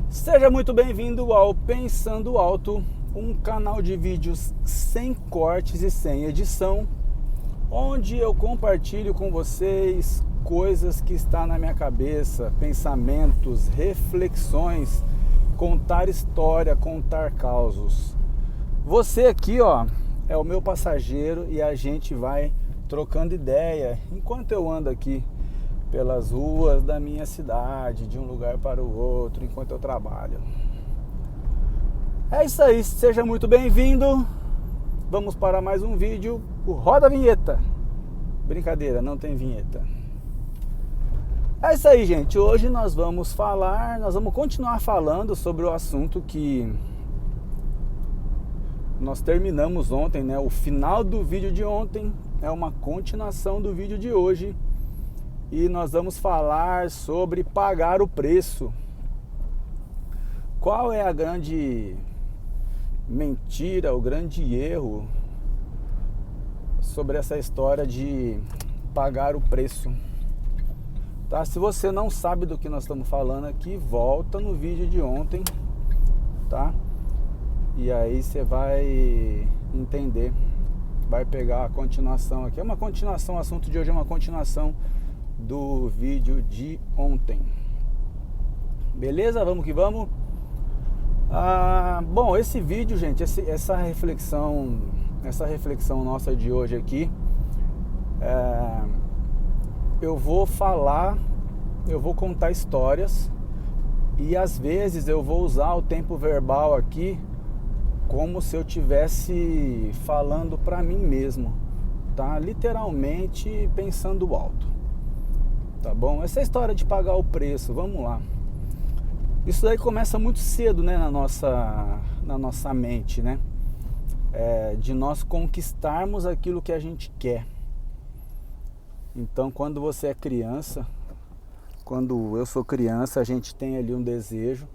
Seja muito bem-vindo ao Pensando Alto, um canal de vídeos sem cortes e sem edição, onde eu compartilho com vocês coisas que estão na minha cabeça, pensamentos, reflexões, contar história, contar causos. Você aqui, ó, é o meu passageiro e a gente vai trocando ideia enquanto eu ando aqui pelas ruas da minha cidade, de um lugar para o outro, enquanto eu trabalho. É isso aí, seja muito bem-vindo. Vamos para mais um vídeo. Roda a vinheta. Brincadeira, não tem vinheta. É isso aí, gente. Hoje nós vamos continuar falando sobre o assunto que nós terminamos ontem, né? O final do vídeo de ontem é uma continuação do vídeo de hoje. E nós vamos falar sobre pagar o preço. Qual é a grande mentira, o grande erro sobre essa história de pagar o preço? Tá? Se você não sabe do que nós estamos falando aqui, volta no vídeo de ontem, tá? E aí você vai entender, vai pegar a continuação aqui. É uma continuação, o assunto de hoje é uma continuação do vídeo de ontem. Beleza? Vamos que vamos. Bom, esse vídeo, gente, essa reflexão nossa de hoje aqui, eu vou contar histórias e às vezes eu vou usar o tempo verbal aqui como se eu estivesse falando para mim mesmo, tá? Literalmente pensando alto. Tá bom? Essa história de pagar o preço, vamos lá. Isso daí começa muito cedo, né, na nossa mente, né? De nós conquistarmos aquilo que a gente quer. Então, quando você é criança, quando eu sou criança, a gente tem ali um desejo,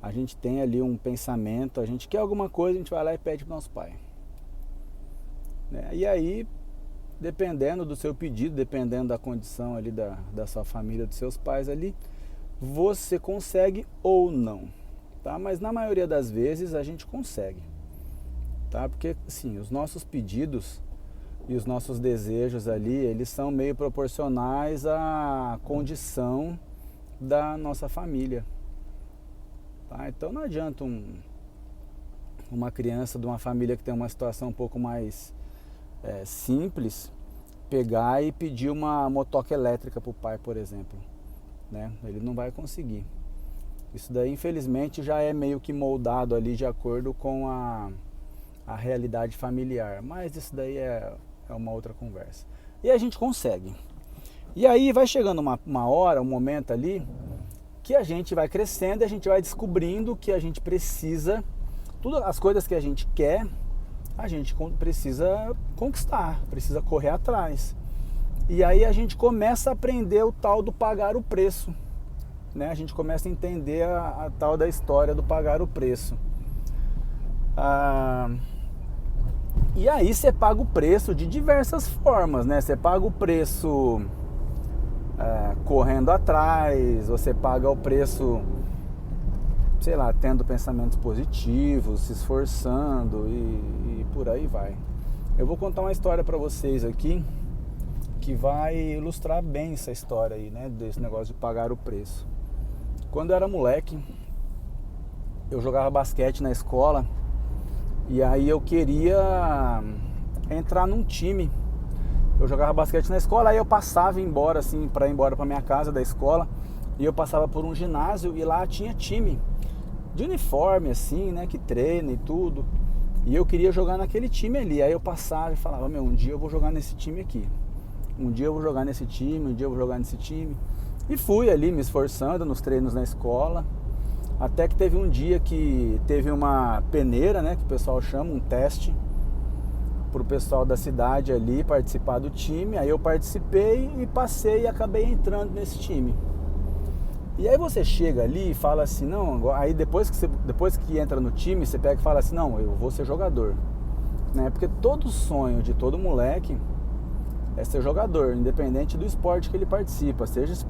a gente tem ali um pensamento, a gente quer alguma coisa, a gente vai lá e pede para o nosso pai. Né? E aí, dependendo do seu pedido, dependendo da condição ali da sua família, dos seus pais ali, você consegue ou não, tá? Mas na maioria das vezes a gente consegue, tá? Porque, assim, os nossos pedidos e os nossos desejos ali, eles são meio proporcionais à condição da nossa família, tá? Então não adianta uma criança de uma família que tem uma situação um pouco mais simples, pegar e pedir uma motoca elétrica para o pai, por exemplo, né? Ele não vai conseguir. Isso daí, infelizmente, já é meio que moldado ali de acordo com a realidade familiar, mas isso daí é uma outra conversa. E a gente consegue. E aí vai chegando uma hora, um momento ali, que a gente vai crescendo e a gente vai descobrindo que a gente precisa, todas as coisas que a gente quer, a gente precisa conquistar, precisa correr atrás. E aí a gente começa a aprender o tal do pagar o preço, né? A gente começa a entender a tal da história do pagar o preço. E aí você paga o preço de diversas formas, né? Você paga o preço correndo atrás, você paga o preço, sei lá, tendo pensamentos positivos, se esforçando e por aí vai. Eu vou contar uma história para vocês aqui que vai ilustrar bem essa história aí, né, desse negócio de pagar o preço. Quando eu era moleque, eu jogava basquete na escola e aí eu queria entrar num time. Eu jogava basquete na escola, aí eu passava embora, assim, para ir embora para minha casa da escola, e eu passava por um ginásio e lá tinha time de uniforme, assim, né, que treina e tudo. E eu queria jogar naquele time ali. Aí eu passava e falava, um dia eu vou jogar nesse time aqui. Um dia eu vou jogar nesse time, um dia eu vou jogar nesse time. E fui ali me esforçando nos treinos na escola. Até que teve um dia que teve uma peneira, né, que o pessoal chama, um teste, pro pessoal da cidade ali participar do time. Aí eu participei e passei e acabei entrando nesse time. E aí você chega ali e fala assim, não, aí depois que entra no time, você pega e fala assim, não, eu vou ser jogador, né? Porque todo sonho de todo moleque é ser jogador, independente do esporte que ele participa, seja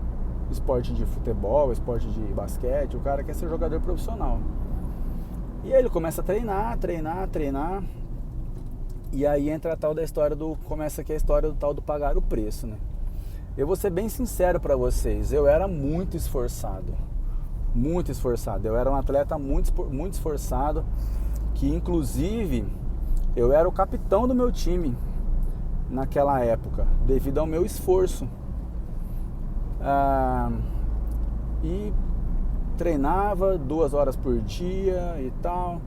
esporte de futebol, esporte de basquete, o cara quer ser jogador profissional. E aí ele começa a treinar, e aí entra a tal da história começa aqui a história do tal do pagar o preço, né? Eu vou ser bem sincero para vocês, eu era muito esforçado, eu era um atleta muito esforçado, que inclusive eu era o capitão do meu time naquela época, devido ao meu esforço. E treinava 2 horas por dia e tal,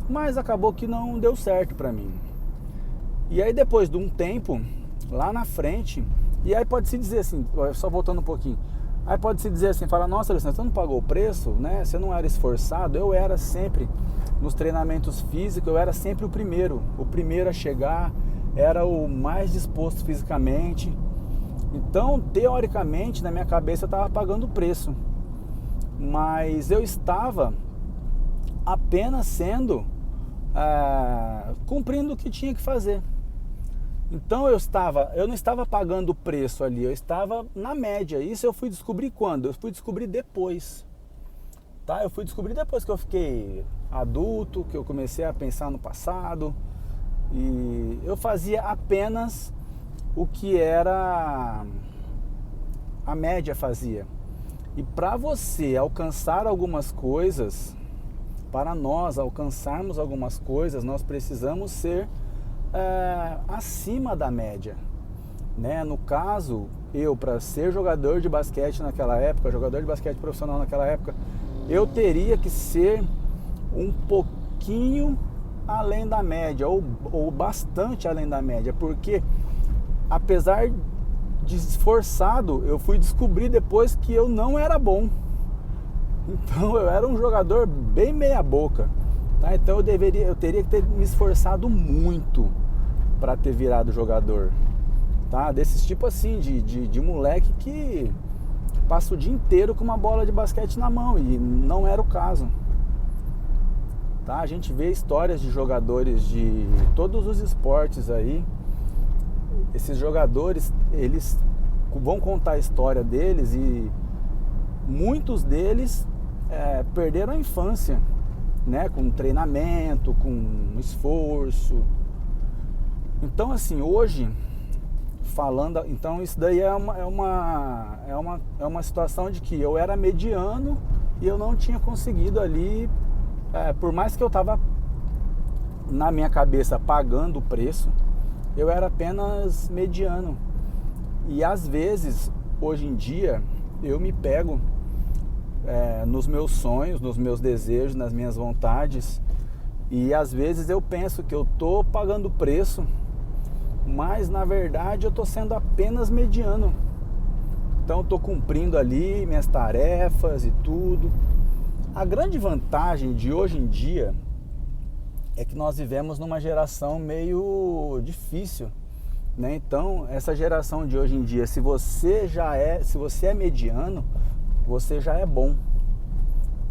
mas acabou que não deu certo pra mim. E aí depois de um tempo, lá na frente, e aí pode-se dizer assim, só voltando um pouquinho, aí pode-se dizer assim, fala, nossa, Alessandro, você não pagou o preço, né? Você não era esforçado. Eu era sempre, nos treinamentos físicos, eu era sempre o primeiro a chegar, era o mais disposto fisicamente. Então, teoricamente, na minha cabeça eu estava pagando o preço, mas eu estava apenas cumprindo o que tinha que fazer. Então eu não estava pagando o preço ali, eu estava na média. Isso eu fui descobrir quando? Eu fui descobrir depois, tá? Eu fui descobrir depois que eu fiquei adulto, que eu comecei a pensar no passado, e eu fazia apenas o que era a média fazia. E para você alcançar algumas coisas, para nós alcançarmos algumas coisas, nós precisamos ser acima da média, né? No caso, eu, para ser jogador de basquete naquela época, jogador de basquete profissional naquela época, eu teria que ser um pouquinho além da média, ou bastante além da média, porque apesar de esforçado, eu fui descobrir depois que eu não era bom. Então eu era um jogador bem meia boca, tá? Então eu teria que ter me esforçado muito para ter virado jogador, tá? Desses tipo assim, de moleque que passa o dia inteiro com uma bola de basquete na mão, e não era o caso, tá? A gente vê histórias de jogadores de todos os esportes aí. Esses jogadores, eles vão contar a história deles, e muitos deles perderam a infância, né? Com treinamento, com esforço. Então assim, hoje falando, então isso daí é uma situação de que eu era mediano e eu não tinha conseguido ali, por mais que eu estava na minha cabeça pagando o preço, eu era apenas mediano. E às vezes, hoje em dia, eu me pego nos meus sonhos, nos meus desejos, nas minhas vontades, e às vezes eu penso que eu tô pagando o preço, mas na verdade eu tô sendo apenas mediano. Então eu tô cumprindo ali minhas tarefas e tudo. A grande vantagem de hoje em dia é que nós vivemos numa geração meio difícil, né? Então, essa geração de hoje em dia, se você é mediano, você já é bom,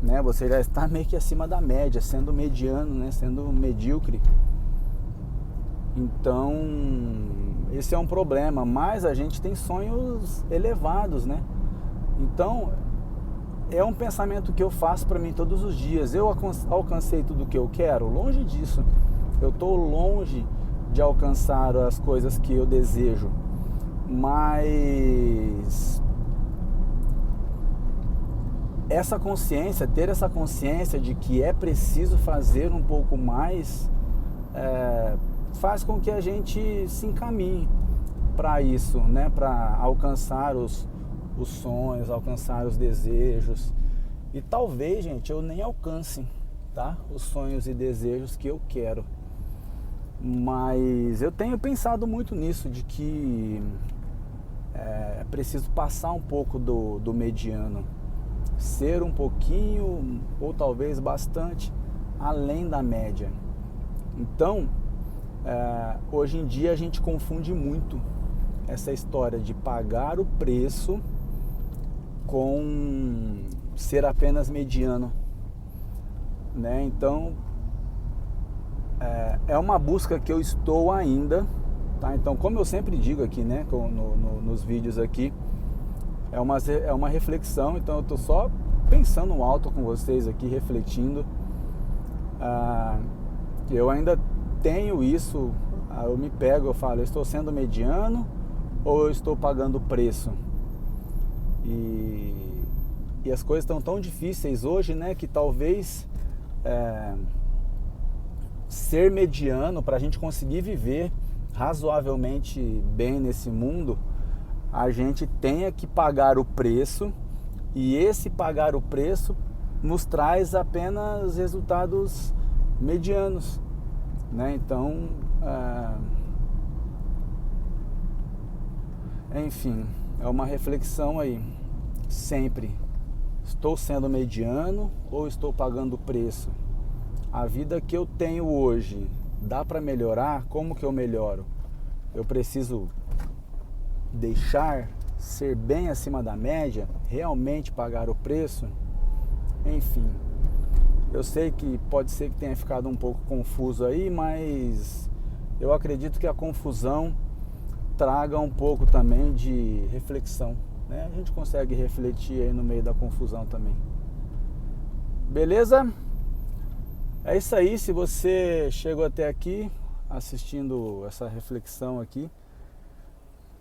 né? Você já está meio que acima da média, sendo mediano, né? Sendo medíocre. Então, esse é um problema, mas a gente tem sonhos elevados, né? Então, é um pensamento que eu faço para mim todos os dias. Eu alcancei tudo o que eu quero? Longe disso. Eu estou longe de alcançar as coisas que eu desejo. Mas ter essa consciência de que é preciso fazer um pouco mais, faz com que a gente se encaminhe para isso, né? Para alcançar os sonhos, alcançar os desejos. E talvez, gente, eu nem alcance, tá? Os sonhos e desejos que eu quero. Mas eu tenho pensado muito nisso, de que é preciso passar um pouco do mediano, ser um pouquinho, ou talvez bastante, além da média. Então, hoje em dia a gente confunde muito essa história de pagar o preço com ser apenas mediano, né? Então é uma busca que eu estou ainda, tá? Então, como eu sempre digo aqui, né, nos vídeos aqui, é uma reflexão, então eu estou só pensando alto com vocês aqui, refletindo. Eu ainda tenho isso, eu me pego, eu falo, eu estou sendo mediano ou eu estou pagando o preço? E as coisas estão tão difíceis hoje, né, que talvez ser mediano, para a gente conseguir viver razoavelmente bem nesse mundo, a gente tenha que pagar o preço, e esse pagar o preço nos traz apenas resultados medianos, né? Então, enfim, é uma reflexão aí, sempre. Estou sendo mediano ou estou pagando o preço? A vida que eu tenho hoje, dá para melhorar? Como que eu melhoro? Eu preciso deixar ser bem acima da média? Realmente pagar o preço? Enfim, eu sei que pode ser que tenha ficado um pouco confuso aí, mas eu acredito que a confusão traga um pouco também de reflexão, né? A gente consegue refletir aí no meio da confusão também. Beleza? É isso aí. Se você chegou até aqui assistindo essa reflexão aqui,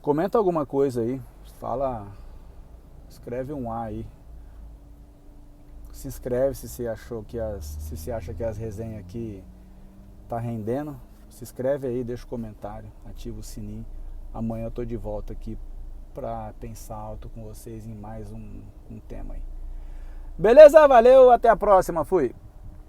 comenta alguma coisa aí, fala, escreve um A aí. Se inscreve se você achou que se você acha que as resenhas aqui tá rendendo, se inscreve aí, deixa um comentário, ativa o sininho. Amanhã eu tô de volta aqui para pensar alto com vocês em mais um tema aí. Beleza? Valeu, até a próxima, fui!